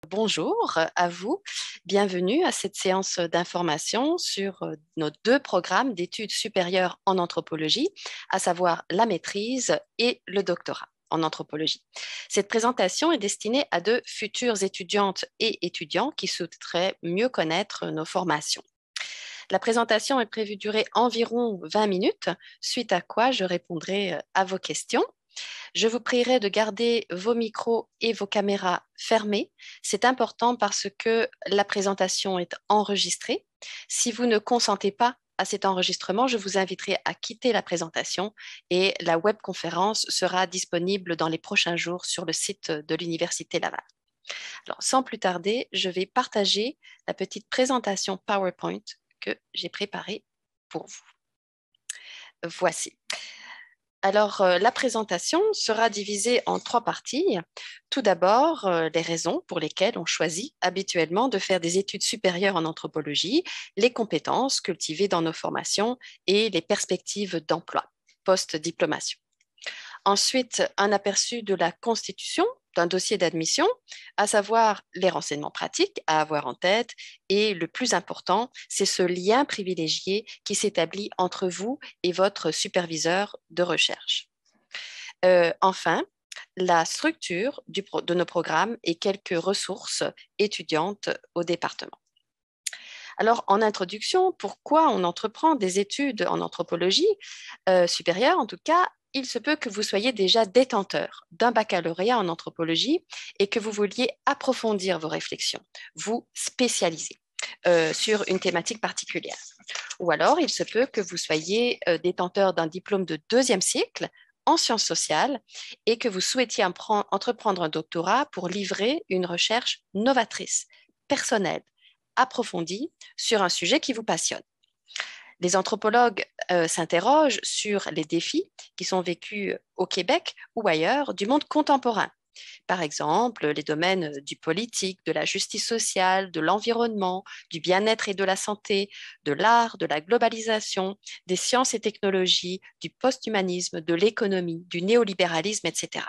Bonjour à vous, bienvenue à cette séance d'information sur nos deux programmes d'études supérieures en anthropologie, à savoir la maîtrise et le doctorat en anthropologie. Cette présentation est destinée à de futures étudiantes et étudiants qui souhaiteraient mieux connaître nos formations. La présentation est prévue durer environ 20 minutes, suite à quoi je répondrai à vos questions. Je vous prierai de garder vos micros et vos caméras fermés. C'est important parce que la présentation est enregistrée. Si vous ne consentez pas à cet enregistrement, je vous inviterai à quitter la présentation et la webconférence sera disponible dans les prochains jours sur le site de l'Université Laval. Alors, sans plus tarder, je vais partager la petite présentation PowerPoint que j'ai préparée pour vous. Voici. Alors, la présentation sera divisée en trois parties. Tout d'abord, les raisons pour lesquelles on choisit habituellement de faire des études supérieures en anthropologie, les compétences cultivées dans nos formations et les perspectives d'emploi post-diplomation. Ensuite, un aperçu de la constitution d'un dossier d'admission, à savoir les renseignements pratiques à avoir en tête. Et le plus important, c'est ce lien privilégié qui s'établit entre vous et votre superviseur de recherche. Enfin, la structure de nos programmes et quelques ressources étudiantes au département. Alors, en introduction, pourquoi on entreprend des études en anthropologie supérieure? En tout cas, il se peut que vous soyez déjà détenteur d'un baccalauréat en anthropologie et que vous vouliez approfondir vos réflexions, vous spécialiser sur une thématique particulière. Ou alors, il se peut que vous soyez détenteur d'un diplôme de deuxième cycle en sciences sociales et que vous souhaitiez entreprendre un doctorat pour livrer une recherche novatrice, personnelle, approfondie sur un sujet qui vous passionne. Les anthropologues s'interrogent sur les défis qui sont vécus au Québec ou ailleurs du monde contemporain. Par exemple, les domaines du politique, de la justice sociale, de l'environnement, du bien-être et de la santé, de l'art, de la globalisation, des sciences et technologies, du post-humanisme, de l'économie, du néolibéralisme, etc.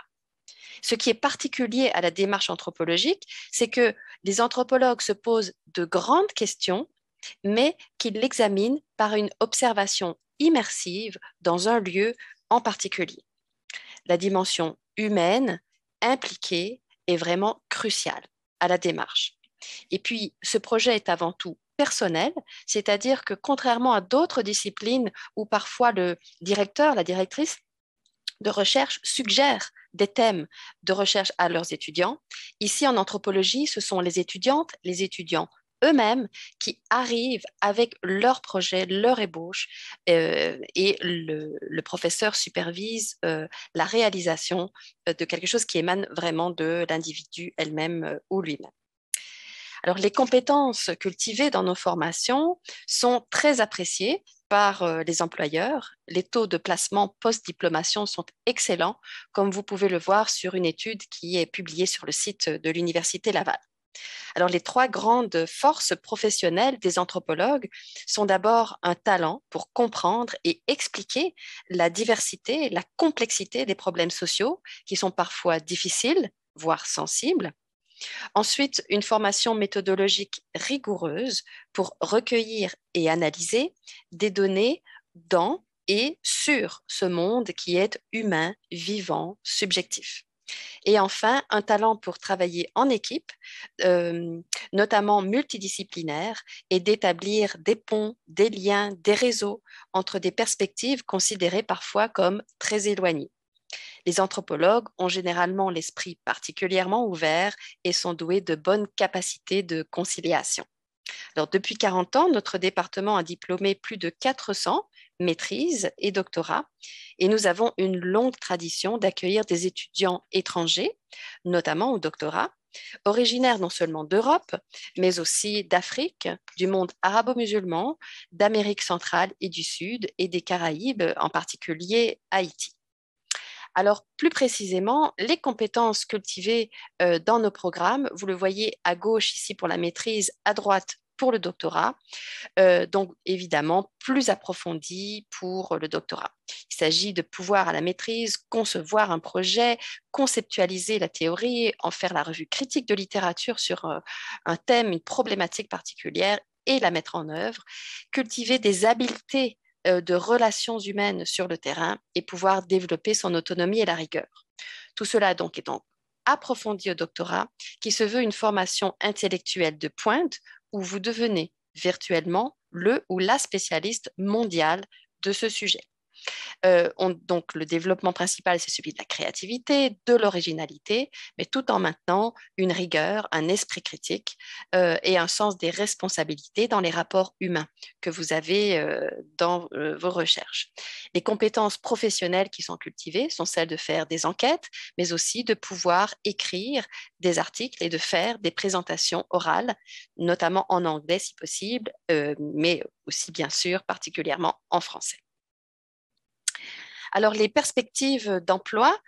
Ce qui est particulier à la démarche anthropologique, c'est que les anthropologues se posent de grandes questions, mais qu'ils l'examinent par une observation immersive dans un lieu en particulier. La dimension humaine impliquée est vraiment cruciale à la démarche. Et puis, ce projet est avant tout personnel, c'est-à-dire que contrairement à d'autres disciplines où parfois le directeur, la directrice de recherche suggèrent des thèmes de recherche à leurs étudiants. Ici, en anthropologie, ce sont les étudiantes, les étudiants eux-mêmes qui arrivent avec leur projet, leur ébauche, et le professeur supervise la réalisation de quelque chose qui émane vraiment de l'individu elle-même ou lui-même. Alors, les compétences cultivées dans nos formations sont très appréciées par les employeurs. Les taux de placement post-diplomation sont excellents, comme vous pouvez le voir sur une étude qui est publiée sur le site de l'Université Laval. Alors, les trois grandes forces professionnelles des anthropologues sont d'abord un talent pour comprendre et expliquer la diversité, la complexité des problèmes sociaux qui sont parfois difficiles, voire sensibles. Ensuite, une formation méthodologique rigoureuse pour recueillir et analyser des données dans et sur ce monde qui est humain, vivant, subjectif. Et enfin, un talent pour travailler en équipe, notamment multidisciplinaire, et d'établir des ponts, des liens, des réseaux entre des perspectives considérées parfois comme très éloignées. Les anthropologues ont généralement l'esprit particulièrement ouvert et sont doués de bonnes capacités de conciliation. Alors, depuis 40 ans, notre département a diplômé plus de 400 maîtrises et doctorats et nous avons une longue tradition d'accueillir des étudiants étrangers, notamment au doctorat, originaires non seulement d'Europe, mais aussi d'Afrique, du monde arabo-musulman, d'Amérique centrale et du Sud et des Caraïbes, en particulier Haïti. Alors, plus précisément, les compétences cultivées dans nos programmes, vous le voyez à gauche ici pour la maîtrise, à droite pour le doctorat, donc évidemment plus approfondie pour le doctorat. Il s'agit de pouvoir à la maîtrise concevoir un projet, conceptualiser la théorie, en faire la revue critique de littérature sur un thème, une problématique particulière et la mettre en œuvre, cultiver des habiletés de relations humaines sur le terrain et pouvoir développer son autonomie et la rigueur. Tout cela donc étant approfondi au doctorat, qui se veut une formation intellectuelle de pointe où vous devenez virtuellement le ou la spécialiste mondiale de ce sujet. Donc, le développement principal, c'est celui de la créativité, de l'originalité, mais tout en maintenant une rigueur, un esprit critique et un sens des responsabilités dans les rapports humains que vous avez dans vos recherches. Les compétences professionnelles qui sont cultivées sont celles de faire des enquêtes, mais aussi de pouvoir écrire des articles et de faire des présentations orales, notamment en anglais si possible, mais aussi bien sûr particulièrement en français. Alors, les perspectives d'emploi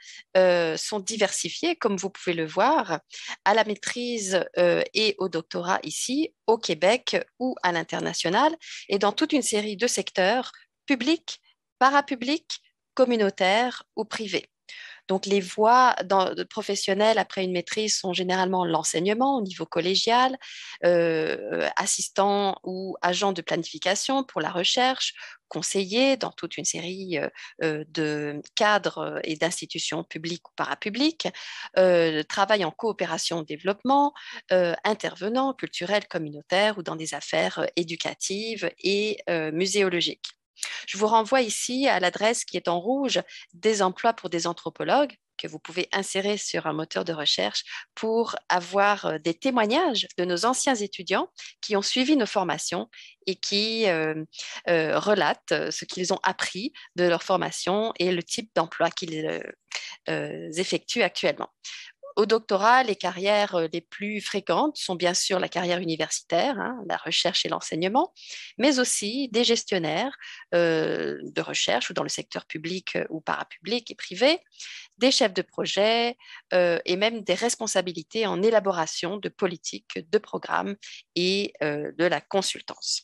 sont diversifiées, comme vous pouvez le voir, à la maîtrise et au doctorat ici, au Québec ou à l'international, et dans toute une série de secteurs publics, parapublics, communautaires ou privés. Donc, les voies professionnelles après une maîtrise sont généralement l'enseignement au niveau collégial, assistant ou agent de planification pour la recherche, conseiller dans toute une série de cadres et d'institutions publiques ou parapubliques, travail en coopération au développement, intervenant culturel, communautaire ou dans des affaires éducatives et muséologiques. Je vous renvoie ici à l'adresse qui est en rouge des emplois pour des anthropologues que vous pouvez insérer sur un moteur de recherche pour avoir des témoignages de nos anciens étudiants qui ont suivi nos formations et qui relatent ce qu'ils ont appris de leur formation et le type d'emploi qu'ils effectuent actuellement. Au doctorat, les carrières les plus fréquentes sont bien sûr la carrière universitaire, hein, la recherche et l'enseignement, mais aussi des gestionnaires de recherche ou dans le secteur public ou parapublic et privé, des chefs de projet et même des responsabilités en élaboration de politiques, de programmes et de la consultance.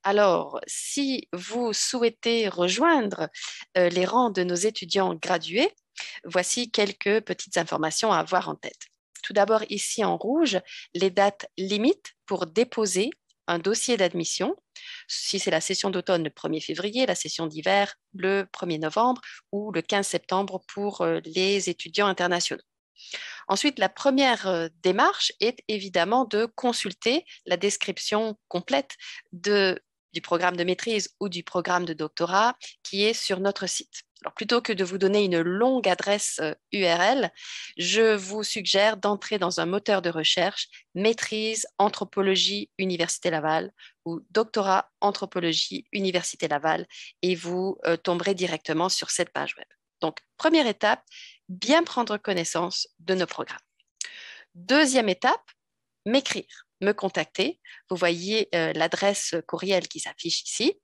Alors, si vous souhaitez rejoindre les rangs de nos étudiants gradués, voici quelques petites informations à avoir en tête. Tout d'abord, ici en rouge, les dates limites pour déposer un dossier d'admission. Si c'est la session d'automne, le 1er février, la session d'hiver, le 1er novembre ou le 15 septembre pour les étudiants internationaux. Ensuite, la première démarche est évidemment de consulter la description complète du programme de maîtrise ou du programme de doctorat qui est sur notre site. Alors, plutôt que de vous donner une longue adresse URL, je vous suggère d'entrer dans un moteur de recherche maîtrise anthropologie Université Laval ou doctorat anthropologie Université Laval et vous tomberez directement sur cette page web. Donc, première étape, bien prendre connaissance de nos programmes. Deuxième étape, m'écrire, me contacter. Vous voyez l'adresse courriel qui s'affiche ici.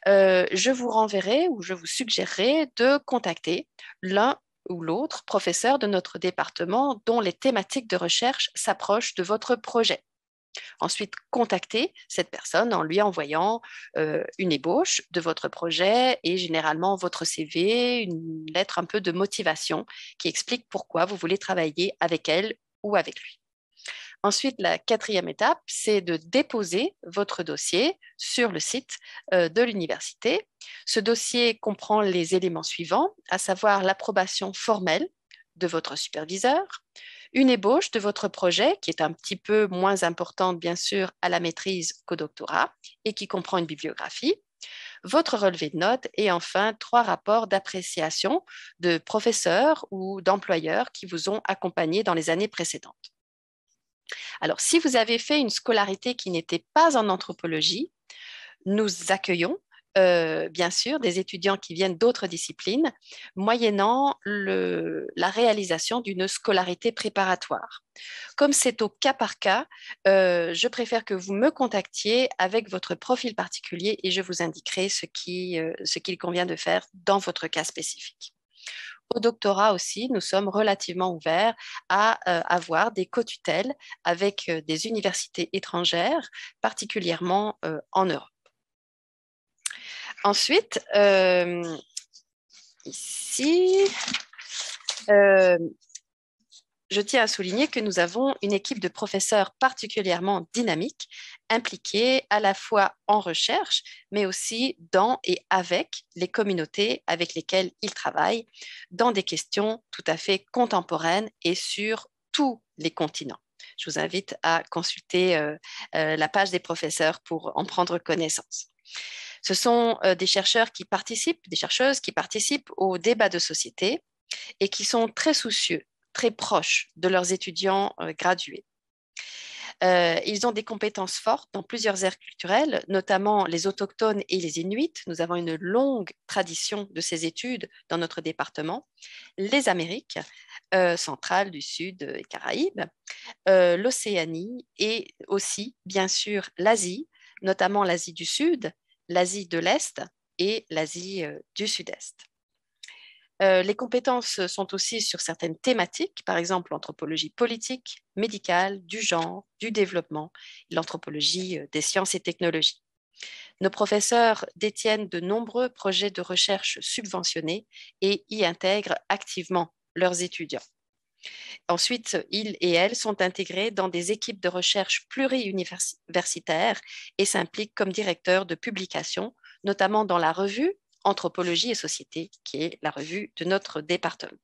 Je vous renverrai ou je vous suggérerai de contacter l'un ou l'autre professeur de notre département dont les thématiques de recherche s'approchent de votre projet. Ensuite, contactez cette personne en lui envoyant une ébauche de votre projet et généralement votre CV, une lettre un peu de motivation qui explique pourquoi vous voulez travailler avec elle ou avec lui. Ensuite, la quatrième étape, c'est de déposer votre dossier sur le site de l'université. Ce dossier comprend les éléments suivants, à savoir l'approbation formelle de votre superviseur, une ébauche de votre projet qui est un petit peu moins importante, bien sûr, à la maîtrise qu'au doctorat et qui comprend une bibliographie, votre relevé de notes et enfin 3 rapports d'appréciation de professeurs ou d'employeurs qui vous ont accompagné dans les années précédentes. Alors, si vous avez fait une scolarité qui n'était pas en anthropologie, nous accueillons bien sûr des étudiants qui viennent d'autres disciplines, moyennant la réalisation d'une scolarité préparatoire. Comme c'est au cas par cas, je préfère que vous me contactiez avec votre profil particulier et je vous indiquerai ce qu'il convient de faire dans votre cas spécifique. Au doctorat aussi, nous sommes relativement ouverts à avoir des co-tutelles avec des universités étrangères, particulièrement en Europe. Ensuite, ici, euh, je tiens à souligner que nous avons une équipe de professeurs particulièrement dynamique, impliquée à la fois en recherche, mais aussi dans et avec les communautés avec lesquelles ils travaillent, dans des questions tout à fait contemporaines et sur tous les continents. Je vous invite à consulter la page des professeurs pour en prendre connaissance. Ce sont des chercheurs qui participent, des chercheuses qui participent au débat de société et qui sont très soucieux, très proches de leurs étudiants gradués. Ils ont des compétences fortes dans plusieurs aires culturelles, notamment les autochtones et les Inuits. Nous avons une longue tradition de ces études dans notre département. Les Amériques centrales, du Sud et Caraïbes, l'Océanie et aussi, bien sûr, l'Asie, notamment l'Asie du Sud, l'Asie de l'Est et l'Asie du Sud-Est. Les compétences sont aussi sur certaines thématiques, par exemple l'anthropologie politique, médicale, du genre, du développement, l'anthropologie des sciences et technologies. Nos professeurs détiennent de nombreux projets de recherche subventionnés et y intègrent activement leurs étudiants. Ensuite, ils et elles sont intégrés dans des équipes de recherche pluri-universitaires et s'impliquent comme directeurs de publications, notamment dans la revue Anthropologie et Société, qui est la revue de notre département.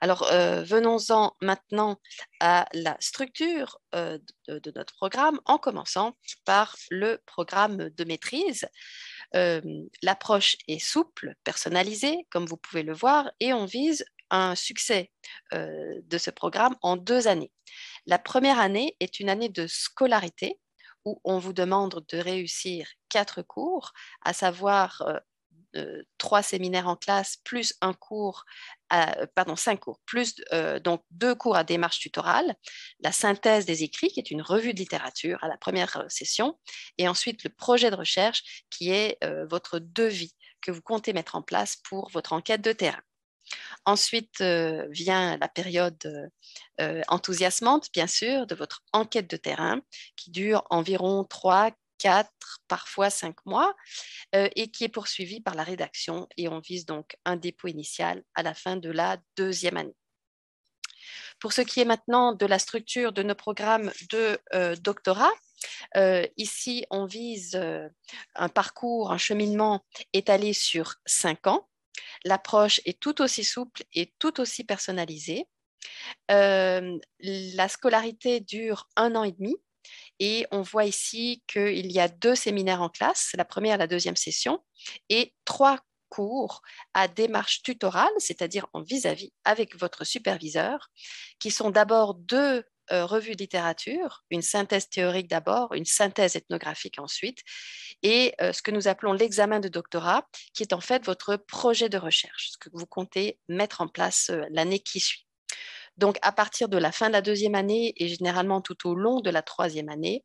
Alors, venons-en maintenant à la structure de notre programme, en commençant par le programme de maîtrise. L'approche est souple, personnalisée, comme vous pouvez le voir, et on vise un succès de ce programme en 2 années. La première année est une année de scolarité où on vous demande de réussir 4 cours, à savoir 3 séminaires en classe plus un cours, pardon, 5 cours, plus donc 2 cours à démarche tutorale, la synthèse des écrits, qui est une revue de littérature à la première session, et ensuite le projet de recherche, qui est votre devis que vous comptez mettre en place pour votre enquête de terrain. Ensuite vient la période enthousiasmante, bien sûr, de votre enquête de terrain, qui dure environ 3, 4, parfois 5 mois, et qui est poursuivie par la rédaction. Et on vise donc un dépôt initial à la fin de la 2e année. Pour ce qui est maintenant de la structure de nos programmes de doctorat, ici, on vise un parcours, un cheminement étalé sur 5 ans. L'approche est tout aussi souple et tout aussi personnalisée. La scolarité dure 1 an et demi et on voit ici qu'il y a 2 séminaires en classe, la première et la 2e session, et 3 cours à démarche tutorale, c'est-à-dire en vis-à-vis avec votre superviseur, qui sont d'abord 2 revues de littérature, une synthèse théorique d'abord, une synthèse ethnographique ensuite, et ce que nous appelons l'examen de doctorat, qui est en fait votre projet de recherche, ce que vous comptez mettre en place l'année qui suit. Donc, à partir de la fin de la 2e année et généralement tout au long de la 3e année,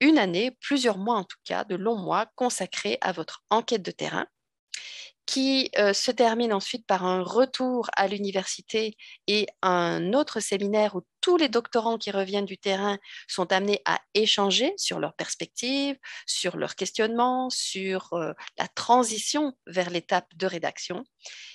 une année, plusieurs mois en tout cas, de longs mois consacrés à votre enquête de terrain, qui se termine ensuite par un retour à l'université et un autre séminaire où tous les doctorants qui reviennent du terrain sont amenés à échanger sur leurs perspectives, sur leurs questionnements, sur la transition vers l'étape de rédaction.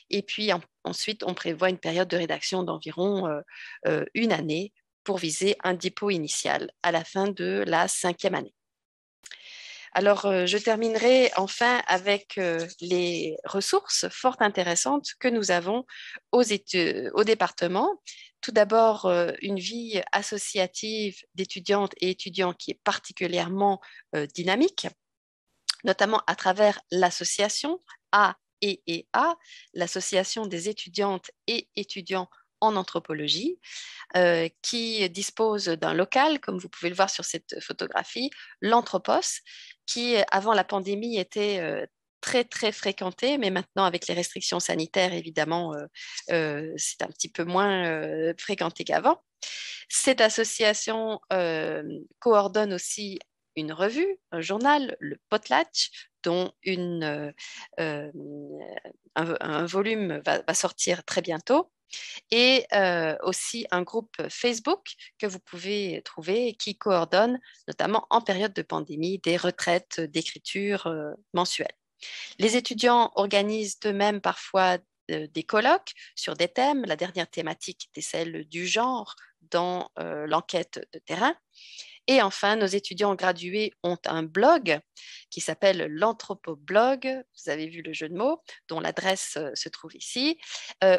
Et puis ensuite, on prévoit une période de rédaction d'environ 1 année pour viser un dépôt initial à la fin de la 5e année. Alors, je terminerai enfin avec les ressources fort intéressantes que nous avons au département. Tout d'abord, une vie associative d'étudiantes et étudiants qui est particulièrement dynamique, notamment à travers l'association AEA, l'association des étudiantes et étudiants en anthropologie, qui dispose d'un local, comme vous pouvez le voir sur cette photographie, l'Anthropos, qui avant la pandémie était très très fréquenté, mais maintenant avec les restrictions sanitaires, évidemment, c'est un petit peu moins fréquenté qu'avant. Cette association coordonne aussi une revue, un journal, le Potlatch, dont un un volume va sortir très bientôt. Et aussi un groupe Facebook que vous pouvez trouver qui coordonne, notamment en période de pandémie, des retraites d'écriture mensuelles. Les étudiants organisent eux-mêmes parfois des colloques sur des thèmes. La dernière thématique était celle du genre dans l'enquête de terrain. Et enfin, nos étudiants gradués ont un blog qui s'appelle l'Anthropoblog, vous avez vu le jeu de mots, dont l'adresse se trouve ici,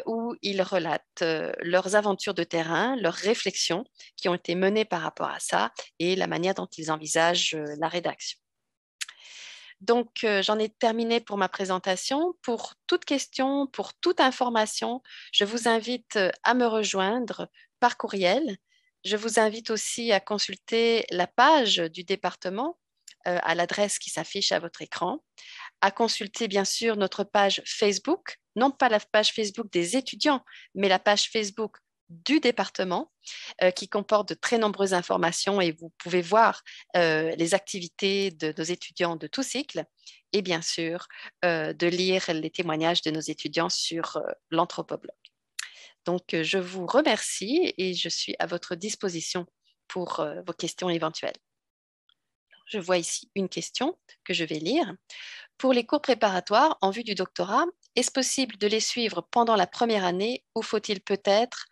où ils relatent leurs aventures de terrain, leurs réflexions qui ont été menées par rapport à ça et la manière dont ils envisagent la rédaction. Donc, j'en ai terminé pour ma présentation. Pour toute question, pour toute information, je vous invite à me rejoindre par courriel. Je vous invite aussi à consulter la page du département à l'adresse qui s'affiche à votre écran, à consulter bien sûr notre page Facebook, non pas la page Facebook des étudiants, mais la page Facebook du département qui comporte de très nombreuses informations et vous pouvez voir les activités de nos étudiants de tout cycle et bien sûr de lire les témoignages de nos étudiants sur l'Anthropoblog. Donc, je vous remercie et je suis à votre disposition pour vos questions éventuelles. Je vois ici une question que je vais lire. Pour les cours préparatoires en vue du doctorat, est-ce possible de les suivre pendant la première année ou faut-il peut-être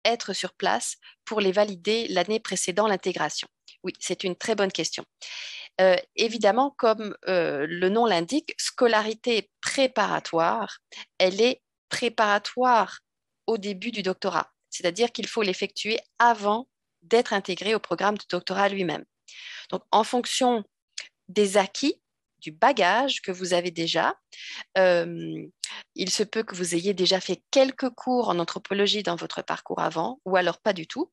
être sur place pour les valider l'année précédant l'intégration? Oui, c'est une très bonne question. Évidemment, comme le nom l'indique, scolarité préparatoire, elle est préparatoire au début du doctorat, c'est-à-dire qu'il faut l'effectuer avant d'être intégré au programme de doctorat lui-même. Donc, en fonction des acquis, du bagage que vous avez déjà, il se peut que vous ayez déjà fait quelques cours en anthropologie dans votre parcours avant, ou alors pas du tout.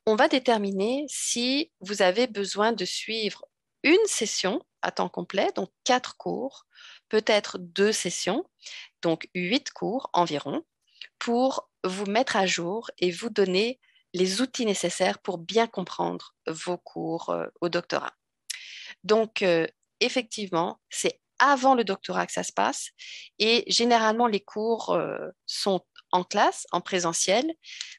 On va déterminer si vous avez besoin de suivre une session à temps complet, donc 4 cours, peut-être 2 sessions, donc 8 cours environ, pour vous mettre à jour et vous donner les outils nécessaires pour bien comprendre vos cours au doctorat. Donc, effectivement, c'est avant le doctorat que ça se passe et généralement, les cours sont en classe, en présentiel.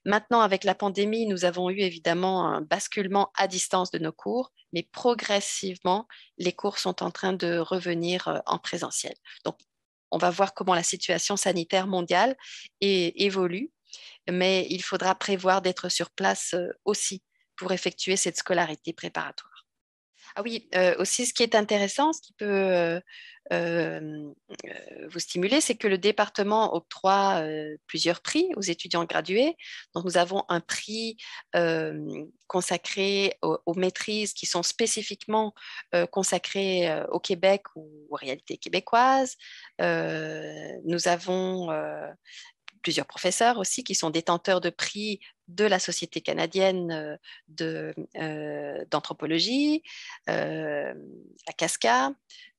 Maintenant, avec la pandémie, nous avons eu évidemment un basculement à distance de nos cours, mais progressivement, les cours sont en train de revenir en présentiel. Donc, on va voir comment la situation sanitaire mondiale évolue, mais il faudra prévoir d'être sur place aussi pour effectuer cette scolarité préparatoire. Ah oui, aussi ce qui est intéressant, ce qui peut vous stimuler, c'est que le département octroie plusieurs prix aux étudiants gradués. Donc, nous avons un prix consacré aux maîtrises qui sont spécifiquement consacrées au Québec ou aux réalités québécoises. Nous avons plusieurs professeurs aussi qui sont détenteurs de prix de la Société canadienne d'anthropologie, la CASCA.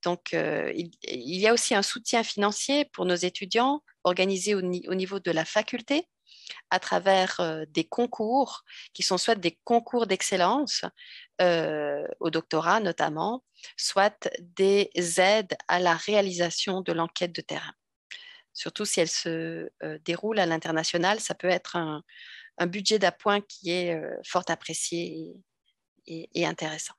Donc, il y a aussi un soutien financier pour nos étudiants organisé au niveau de la faculté à travers des concours qui sont soit des concours d'excellence au doctorat notamment, soit des aides à la réalisation de l'enquête de terrain. Surtout si elle se déroule à l'international, ça peut être un budget d'appoint qui est fort apprécié et intéressant.